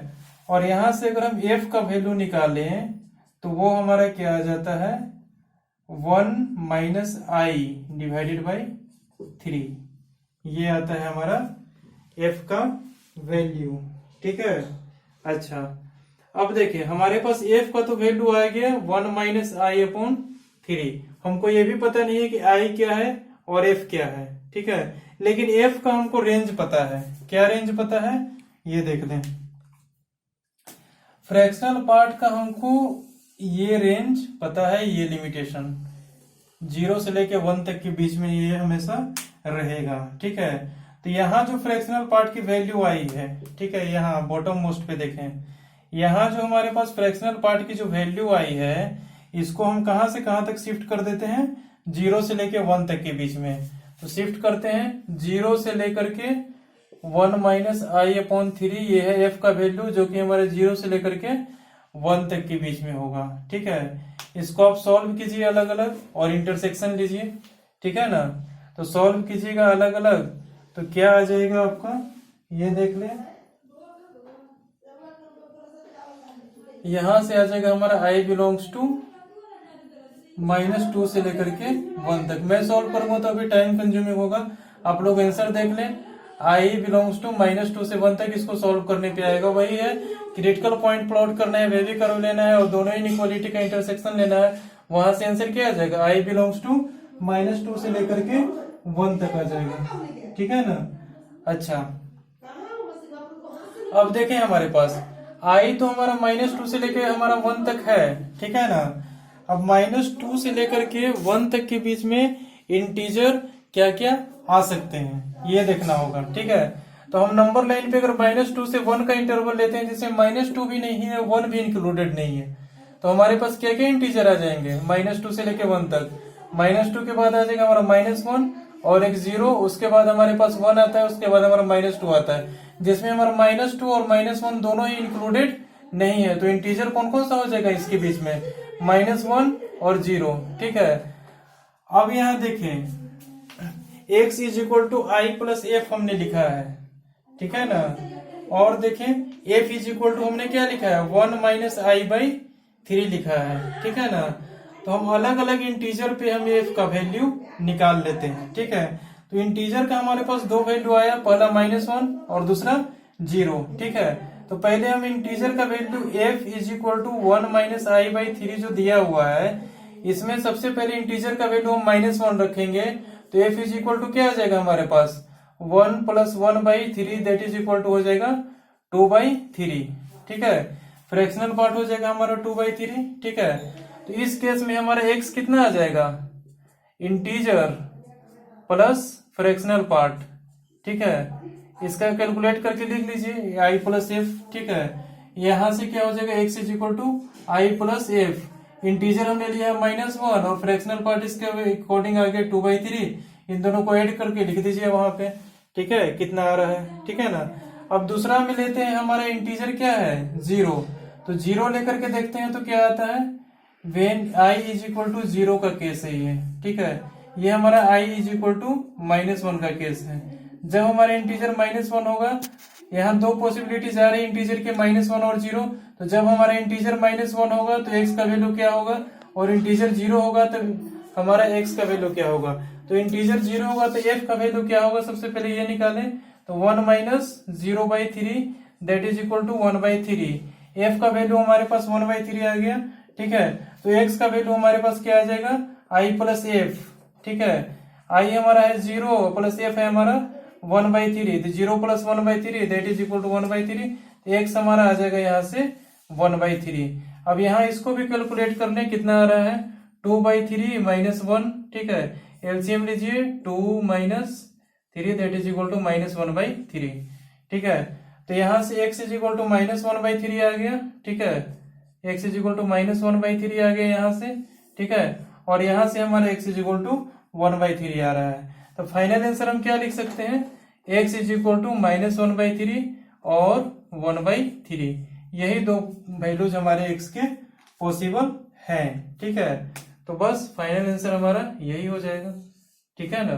और यहां से अगर हम f का वैल्यू निकालें तो वो हमारा क्या आ जाता है, 1 माइनस i डिवाइडेड बाई 3, ये आता है हमारा एफ का वैल्यू। ठीक है, अच्छा अब देखिए हमारे पास एफ का तो वैल्यू आ गया 1 माइनस आई अपॉन 3। हमको ये भी पता नहीं है कि आई क्या है और एफ क्या है। ठीक है, लेकिन एफ का हमको रेंज पता है। क्या रेंज पता है, ये देख लें। फ्रैक्शनल पार्ट का हमको ये रेंज पता है, ये लिमिटेशन 0 से लेके 1 तक के बीच में ये हमेशा रहेगा। ठीक है, तो यहाँ जो फ्रैक्शनल पार्ट की वैल्यू आई है, ठीक है, यहाँ बॉटम मोस्ट पे देखें, यहाँ जो हमारे पास फ्रैक्शनल पार्ट की जो वैल्यू आई है, इसको हम कहां से कहां तक शिफ्ट कर देते हैं, 0 से लेके 1 तक के बीच में। तो शिफ्ट करते हैं 0 से लेकर के 1 माइनस आई अपॉन 3, ये है एफ का वैल्यू जो कि हमारे 0 से लेकर के 1 तक के बीच में होगा। ठीक है, इसको आप सॉल्व कीजिए अलग अलग और इंटरसेक्शन लीजिए। ठीक है ना, तो सॉल्व कीजिएगा अलग अलग तो क्या आ जाएगा आपका, ये देख ले, यहां से आ जाएगा हमारा i बिलोंग्स टू -2 से लेकर के 1 तक। मैं सॉल्व करूंगा तो अभी टाइम कंज्यूमिंग होगा, आप लोग आंसर देख लें। i बिलोंग्स टू -2 से 1 तक इसको सॉल्व करने पे आएगा। वही है, क्रिटिकल पॉइंट प्लॉट करना है, वेवी कर्व लेना है और दोनों इनइक्वालिटी का इंटरसेक्शन लेना है। वहां से आंसर क्या आ जाएगा, i बिलोंग्स टू -2 से लेकर के 1 तक आ जाएगा। ठीक है ना, अच्छा अब देखें हमारे पास आई तो हमारा -2 से लेकर हमारा 1 तक है। ठीक है ना, अब -2 से लेकर के 1 तक के बीच में इंटीजर क्या क्या आ सकते हैं ये देखना होगा। ठीक है, तो हम नंबर लाइन पे अगर -2 से 1 का इंटरवल लेते हैं जिसमें -2 भी नहीं है 1 भी इंक्लूडेड नहीं है, तो हमारे पास क्या क्या इंटीजर आ जाएंगे -2 से लेकर 1 तक। -2 के बाद आ जाएगा हमारा -1 और एक 0, उसके बाद हमारे पास 1 आता है, उसके बाद हमारा -2 आता है, जिसमें हमारा -2 और -1 दोनों ही इंक्लूडेड नहीं है। तो इंटीजर कौन कौन सा हो जाएगा इसके बीच में, -1 और 0। ठीक है, अब यहाँ देखें x is equal to I plus F हमने लिखा है। ठीक है ना, और देखें f इज इक्वल टू हमने क्या लिखा है, 1 माइनस आई बाई 3 लिखा है। ठीक है ना, तो हम अलग अलग इंटीजर पे हम f का वैल्यू निकाल लेते हैं। ठीक है, तो इंटीजर का हमारे पास दो वैल्यू आया, पहला -1 और दूसरा 0। ठीक है, तो पहले हम इंटीजर का value f is equal to 1 minus i by 3 जो दिया हुआ है, इसमें सबसे पहले इंटीजर का वैल्यू हम -1 रखेंगे, तो f इज इक्वल टू क्या आ जाएगा हमारे पास 1 plus 1/3 that is equal to हो जाएगा 2/3। ठीक है, फ्रैक्शनल पार्ट हो जाएगा हमारा 2/3। ठीक है, तो इस केस में हमारा x कितना आ जाएगा, इंटीजर प्लस फ्रैक्शनल पार्ट। ठीक है, इसका कैलकुलेट करके लिख लीजिए i प्लस एफ। ठीक है, यहां से क्या हो जाएगा x is equal to I plus f, integer हमने लिया है -1 और फ्रैक्शनल पार्ट इसके अकॉर्डिंग आ गया 2/3, इन दोनों को ऐड करके लिख दीजिए वहां पे। ठीक है, कितना आ रहा है। ठीक है ना, अब दूसरा में लेते हैं, हमारा इंटीजर क्या है 0, तो 0 लेकर के देखते हैं तो क्या आता है, when i is equal to 0 का केस है ये। ठीक है, ये हमारा i इज इक्वल टू -1 का केस है। जब हमारा इंटीजर -1 होगा, यहाँ दो पॉसिबिलिटीज आ रही है इंटीजर के -1 और 0, तो जब हमारा इंटीजर -1 होगा तो x का वैल्यू क्या होगा, और इंटीजर 0 होगा तो हमारा x का वैल्यू क्या होगा। तो इंटीजर 0 होगा तो f का वैल्यू क्या होगा, सबसे पहले ये निकालें, तो 1 minus 0/3 that is equal to 1/3। f का वैल्यू हमारे पास 1/3 आ गया। ठीक है, तो x का वैल्यू हमारे पास क्या आ जाएगा, i प्लस एफ। ठीक है, i हमारा है 0 प्लस f है हमारा 1/3, तो 0 plus 1/3 that is equal to 1/3, तो x हमारा आ जाएगा यहाँ से 1/3। अब यहाँ इसको भी कैलकुलेट करने कितना आ रहा है, 2/3 -1। ठीक है, एलसीएम लीजिए, 2 - 3 दैट इज इक्वल टू -1/3। ठीक है, तो यहाँ से x इज इक्वल टू -1/3 आ गया। ठीक है, x इज इक्वल टू -1/3 आ गया यहाँ से। ठीक है, और यहाँ से हमारा x इज इक्वल टू 1/3 आ रहा है। तो फाइनल आंसर हम क्या लिख सकते हैं, x इज इक्वल टू -1/3 और 1/3, यही दो वैल्यूज हमारे x के पॉसिबल हैं। ठीक है, तो बस फाइनल आंसर हमारा यही हो जाएगा। ठीक है ना,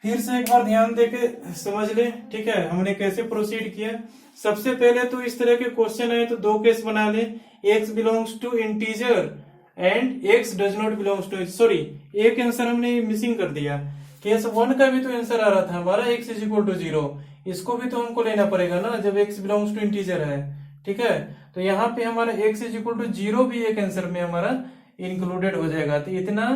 फिर से एक बार ध्यान देके समझ ले। ठीक है, हमने कैसे प्रोसीड किया। सबसे पहले तो इस तरह के क्वेश्चन है तो दो केस बना ले, x belongs to integer and x does not belongs to, sorry एक आंसर हमने मिसिंग कर दिया, केस 1 का भी तो आंसर आ रहा था हमारा x इज इक्वल टू 0, इसको भी तो हमको लेना पड़ेगा ना जब x बिलोंग्स टू इंटीजर है। ठीक है, तो यहाँ पे हमारा x इज इक्वल टू 0 भी एक आंसर में हमारा इंक्लूडेड हो जाएगा। तो इतना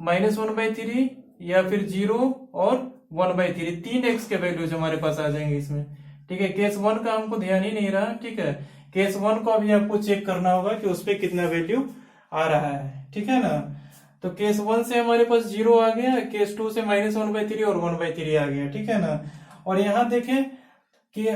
-1/3 या फिर 0 और 1/3, 3x के वैल्यूज हमारे पास आ जाएंगे इसमें। ठीक है, केस 1 का हमको ध्यान ही नहीं रहा। ठीक है, केस 1 को अभी आपको चेक करना होगा कि उस पर कितना वैल्यू आ रहा है। ठीक है ना, तो केस 1 से हमारे पास 0 आ गया, केस 2 से -1/3 और 1/3 आ गया। ठीक है ना, और यहाँ देखें कि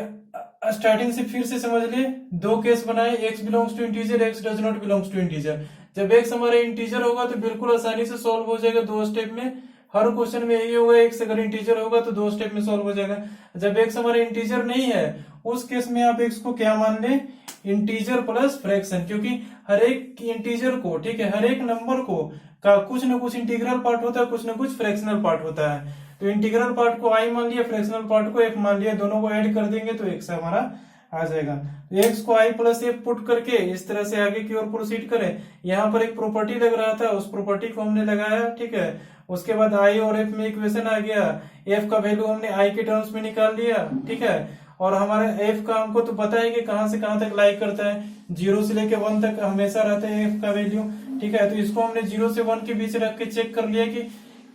स्टार्टिंग से फिर से समझ ले, दो केस बनाए, x belongs to integer, x does not belongs to integer. जब x हमारा इंटीजर होगा तो बिल्कुल आसानी से सॉल्व हो जाएगा 2 स्टेप में। हर क्वेश्चन में यही होगा, x अगर इंटीजर होगा तो 2 स्टेप में सॉल्व हो जाएगा। जब x हमारा इंटीजर नहीं है उस केस में आप x को क्या मान ले, इंटीजर प्लस फ्रैक्शन, क्योंकि हर एक इंटीजर को, ठीक है, हर एक नंबर को का कुछ ना कुछ इंटीग्रल पार्ट होता है, कुछ ना कुछ फ्रैक्शनल पार्ट होता है। तो इंटीग्रल पार्ट को i मान लिया, फ्रैक्शनल पार्ट को f मान लिया, दोनों को ऐड कर देंगे तो x हमारा आ जाएगा। तो x को i प्लस f पुट करके इस तरह से आगे की ओर प्रोसीड करें। यहाँ पर एक प्रॉपर्टी लग रहा था, उस प्रॉपर्टी को हमने लगाया। ठीक है, उसके बाद i और f में इक्वेशन आ गया, f का वैल्यू हमने i के टर्म्स में निकाल लिया। ठीक है, और हमारे f का हमको तो पता है कि कहां से कहां तक लाई करता है, 0 से लेके 1 तक हमेशा रहता है f का वैल्यू। ठीक है, तो इसको हमने 0 से 1 के बीच रख के चेक कर लिया कि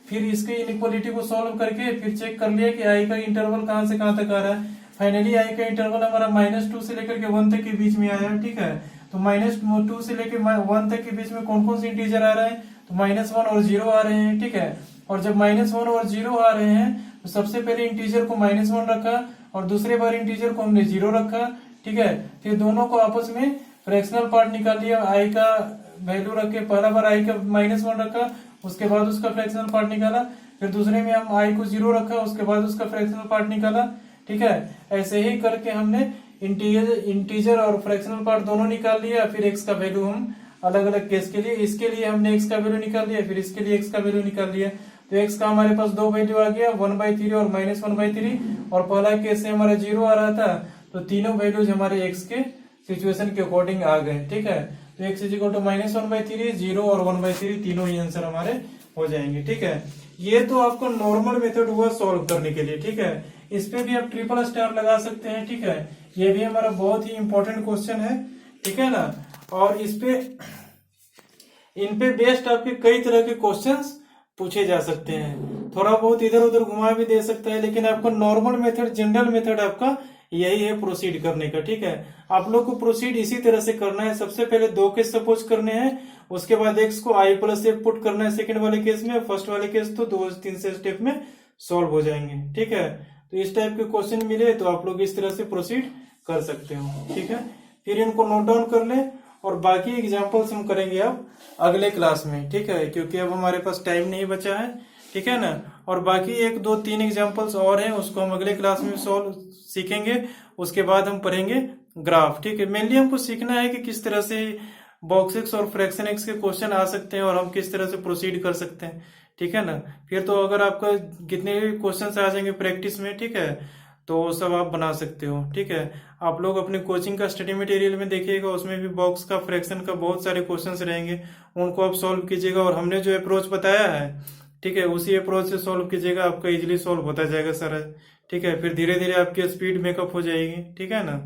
फिर इसकी इनइक्वालिटी को सॉल्व करके फिर चेक कर लिया कि i का इंटरवल कहां से कहां तक आ रहा है। फाइनली i का इंटरवल हमारा -2 से लेकर के 1 तक के बीच में आया। ठीक है, तो -2 से लेकर 1 तक के बीच में कौन कौन से इंटीजर आ रहे हैं, तो -1 और 0 आ रहे हैं। ठीक है, और जब -1 और 0 आ रहे हैं तो सबसे पहले इंटीजर को -1 रखा और दूसरे बार इंटीजर को हमने 0 रखा। ठीक है, फिर दोनों को आपस में फ्रैक्शनल पार्ट निकाल लिया, i का वैल्यू रख के पहला बार i का -1 रखा, उसके बाद उसका फ्रैक्शनल पार्ट निकाला, फिर दूसरे में हम i को 0 रखा, उसके बाद उसका फ्रैक्शनल पार्ट निकाला। ठीक है, ऐसे ही करके हमने इंटीजर और फ्रैक्शनल पार्ट दोनों निकाल लिया। फिर x का वैल्यू हम अलग अलग केस के लिए, इसके लिए हमने x का वैल्यू निकाल लिया, फिर इसके लिए x का वैल्यू निकाल लिया। तो x का हमारे पास 2 वैल्यू आ गया, 1/3 और -1/3, और पहला केस से हमारा 0 आ रहा था, तो तीनों वैल्यूज हमारे x के सिचुएशन के अकॉर्डिंग आ गए। ठीक है, तो x इज इक्वल टू -1/3, 0 और 1/3 तीनों ही आंसर हमारे हो जाएंगे। ठीक है, ये तो आपको नॉर्मल मेथड हुआ सॉल्व करने के लिए। ठीक है, इस पे भी आप ट्रिपल स्टार लगा सकते हैं। ठीक है, ये भी हमारा बहुत ही इंपॉर्टेंट क्वेश्चन है। ठीक है ना, और इस पे इन पे बेस्ड आपके कई तरह के क्वेश्चंस पूछे जा सकते हैं, थोड़ा बहुत इधर उधर घुमा भी दे सकता है, लेकिन आपका नॉर्मल मेथड, जनरल मेथड आपका यही है प्रोसीड करने का। ठीक है, आप लोग को प्रोसीड इसी तरह से करना है। सबसे पहले 2 केस सपोज करने हैं, उसके बाद x को i प्लस f पुट करना है सेकंड वाले केस में, फर्स्ट वाले केस तो 2-3 से स्टेप में सॉल्व हो जाएंगे। ठीक है, तो इस टाइप के क्वेश्चन मिले तो आप लोग इस तरह से प्रोसीड कर सकते हो। ठीक है, फिर इनको नोट डाउन कर ले, और बाकी एग्जाम्पल्स हम करेंगे अब अगले क्लास में। ठीक है, क्योंकि अब हमारे पास टाइम नहीं बचा है। ठीक है ना, और बाकी 1-2-3 एग्जाम्पल्स और हैं, उसको हम अगले क्लास में सॉल्व सीखेंगे। उसके बाद हम पढ़ेंगे ग्राफ। ठीक है, मेनली हमको सीखना है कि किस तरह से बॉक्स एक्स और फ्रैक्शन एक्स के क्वेश्चन आ सकते हैं और हम किस तरह से प्रोसीड कर सकते हैं। ठीक है ना, फिर तो अगर आपका कितने भी क्वेश्चन आ जाएंगे प्रैक्टिस में, ठीक है, तो वो सब आप बना सकते हो। ठीक है, आप लोग अपने कोचिंग का स्टडी मटेरियल में देखिएगा, उसमें भी बॉक्स का, फ्रैक्शन का बहुत सारे क्वेश्चंस रहेंगे, उनको आप सॉल्व कीजिएगा। और हमने जो अप्रोच बताया है, ठीक है, उसी अप्रोच से सॉल्व कीजिएगा, आपका इजीली सॉल्व होता जाएगा सारा। ठीक है, फिर धीरे धीरे आपकी स्पीड मेकअप हो जाएगी। ठीक है ना,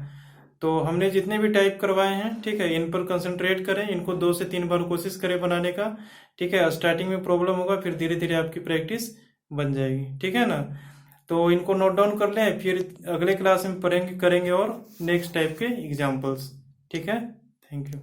तो हमने जितने भी टाइप करवाए हैं, ठीक है, इन पर कंसंट्रेट करें, इनको 2 से 3 बार कोशिश करें बनाने का। ठीक है, स्टार्टिंग में प्रॉब्लम होगा, फिर धीरे धीरे आपकी प्रैक्टिस बन जाएगी। ठीक है ना, तो इनको नोट डाउन कर लें, फिर अगले क्लास में पढ़ेंगे, करेंगे और नेक्स्ट टाइप के एग्जाम्पल्स। ठीक है, थैंक यू।